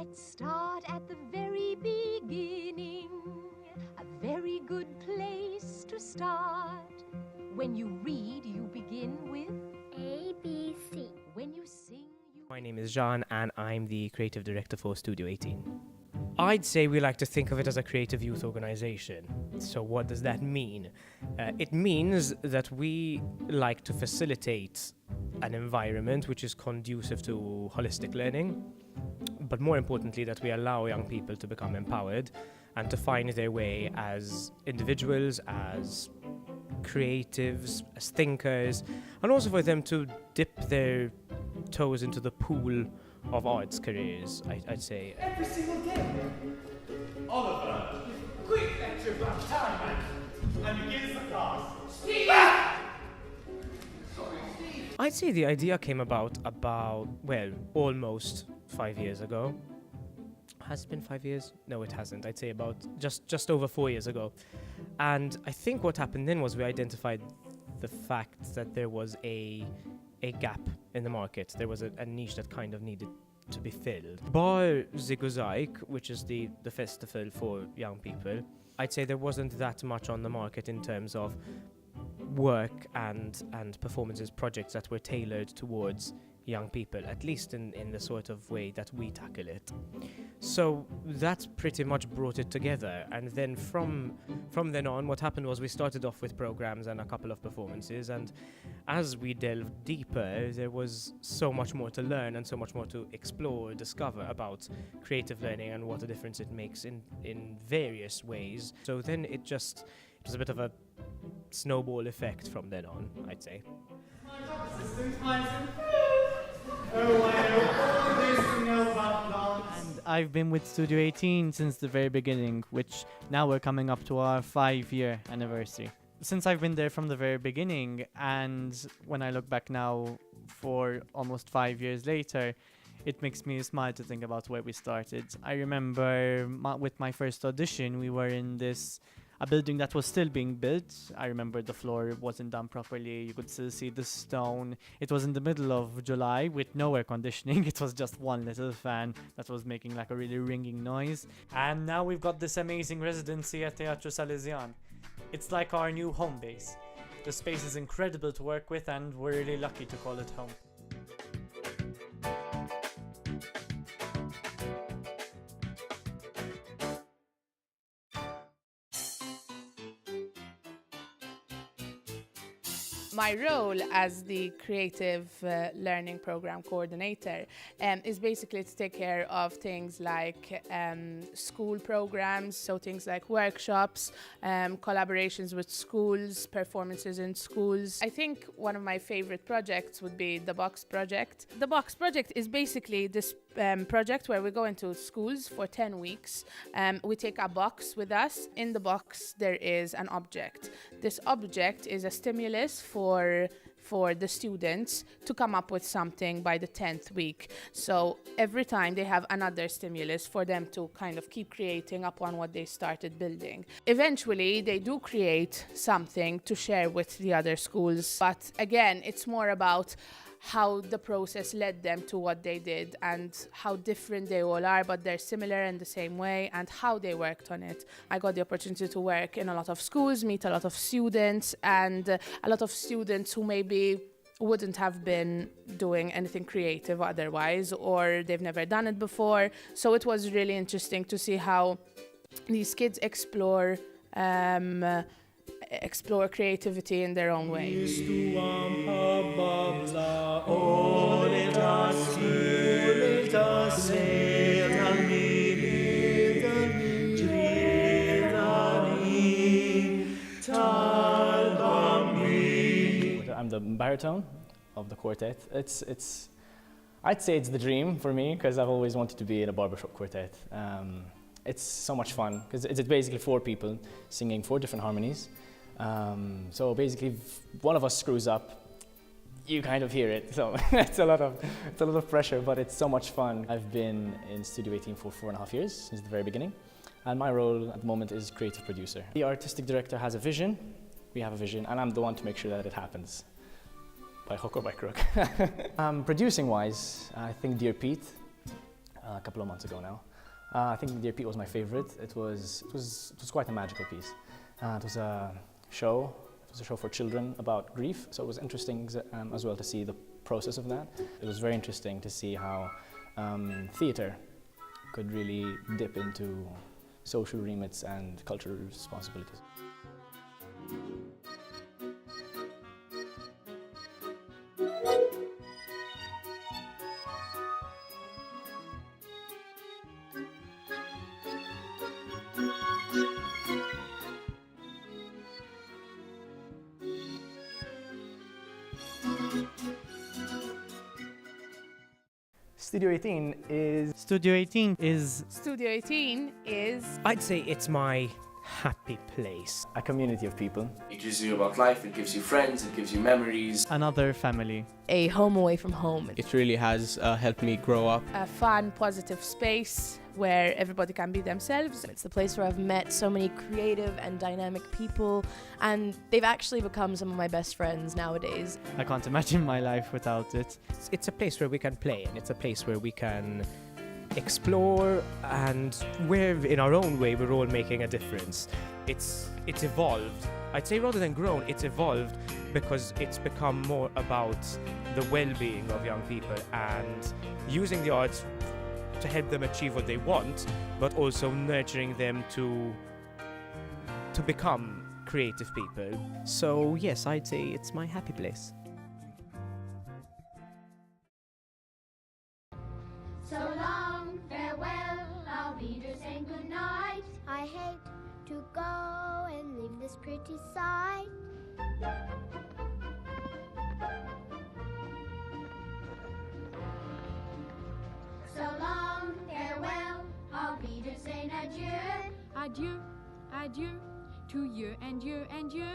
Let's start at the very beginning. A very good place to start. When you read, you begin with A, B, C. when you sing, you... My name is Jean and I'm the creative director for Studio 18. I'd say we like to think of it as a creative youth organization. So what does that mean? It means that we like to facilitate an environment which is conducive to holistic learning, but more importantly that we allow young people to become empowered and to find their way as individuals, as creatives, as thinkers, and also for them to dip their toes into the pool of arts careers, I'd say. Every single day. Oliver, quick lecture about time management, and begins the class. Steve! Sorry, Steve. I'd say the idea came about, well, almost 5 years ago. Has it been 5 years? No, it hasn't. I'd say about just over 4 years ago. And I think what happened then was we identified the fact that there was a gap in the market. There was a niche that kind of needed to be filled. Bar Ziguzaik, which is the festival for young people, I'd say there wasn't that much on the market in terms of work and performances, projects that were tailored towards young people, at least in the sort of way that we tackle it. So that pretty much brought it together, and then from then on what happened was we started off with programs and a couple of performances, and as we delved deeper there was so much more to learn and so much more to explore, discover about creative learning and what a difference it makes in various ways. So then it was a bit of a snowball effect from then on, I'd say. My job assistant, Myson. Oh, I know all this to know about plants. And I've been with Studio 18 since the very beginning, which now we're coming up to our 5-year anniversary. Since I've been there from the very beginning, and when I look back now for almost 5 years later, it makes me smile to think about where we started. I remember with my first audition, we were in a building that was still being built. I remember the floor wasn't done properly. You could still see the stone. It was in the middle of July with no air conditioning. It was just one little fan that was making like a really ringing noise. And now we've got this amazing residency at Teatro Salesian. It's like our new home base. The space is incredible to work with, and we're really lucky to call it home. My role as the creative learning program coordinator is basically to take care of things like school programs, so things like workshops, collaborations with schools, performances in schools. I think one of my favorite projects would be the Box Project. The Box Project is basically this project where we go into schools for 10 weeks. We take a box with us. In the box there is an object. This object is a stimulus for the students to come up with something by the 10th week. So every time they have another stimulus for them to kind of keep creating upon what they started building. Eventually they do create something to share with the other schools, but again it's more about how the process led them to what they did and how different they all are, but they're similar in the same way, and how they worked on it. I got the opportunity to work in a lot of schools, meet a lot of students, and a lot of students who maybe wouldn't have been doing anything creative otherwise, or they've never done it before. So it was really interesting to see how these kids explore creativity in their own way. I'm the baritone of the quartet. I'd say it's the dream for me because I've always wanted to be in a barbershop quartet. It's so much fun because it's basically 4 people singing 4 different harmonies. So basically, if one of us screws up, you kind of hear it. So it's a lot of pressure, but it's so much fun. I've been in Studio 18 for 4.5 years since the very beginning, and my role at the moment is creative producer. The artistic director has a vision, we have a vision, and I'm the one to make sure that it happens, by hook or by crook. Producing-wise, I think Dear Pete, a couple of months ago now. I think Dear Pete was my favorite. It was quite a magical piece. It was a show. It was a show for children about grief, so it was interesting as well to see the process of that. It was very interesting to see how theatre could really dip into social remits and cultural responsibilities. Studio 18 is... Studio 18 is Studio 18 is I'd say it's my happy place. a community of people. It teaches you about life, it gives you friends, it gives you memories. another family. A home away from home. It really has helped me grow up. a fun, positive space where everybody can be themselves. It's the place where I've met so many creative and dynamic people, and they've actually become some of my best friends nowadays. I can't imagine my life without it. It's a place where we can play, and it's a place where we can explore, and where in our own way we're all making a difference. It's evolved. I'd say rather than grown, it's evolved because it's become more about the well-being of young people and using the arts to help them achieve what they want, but also nurturing them to become creative people. So yes, I'd say it's my happy place. So long, farewell, I'll be just saying goodnight. I hate to go and leave this pretty sight. So long, farewell, I'll be just saying adieu. Adieu, adieu, to you and you and you.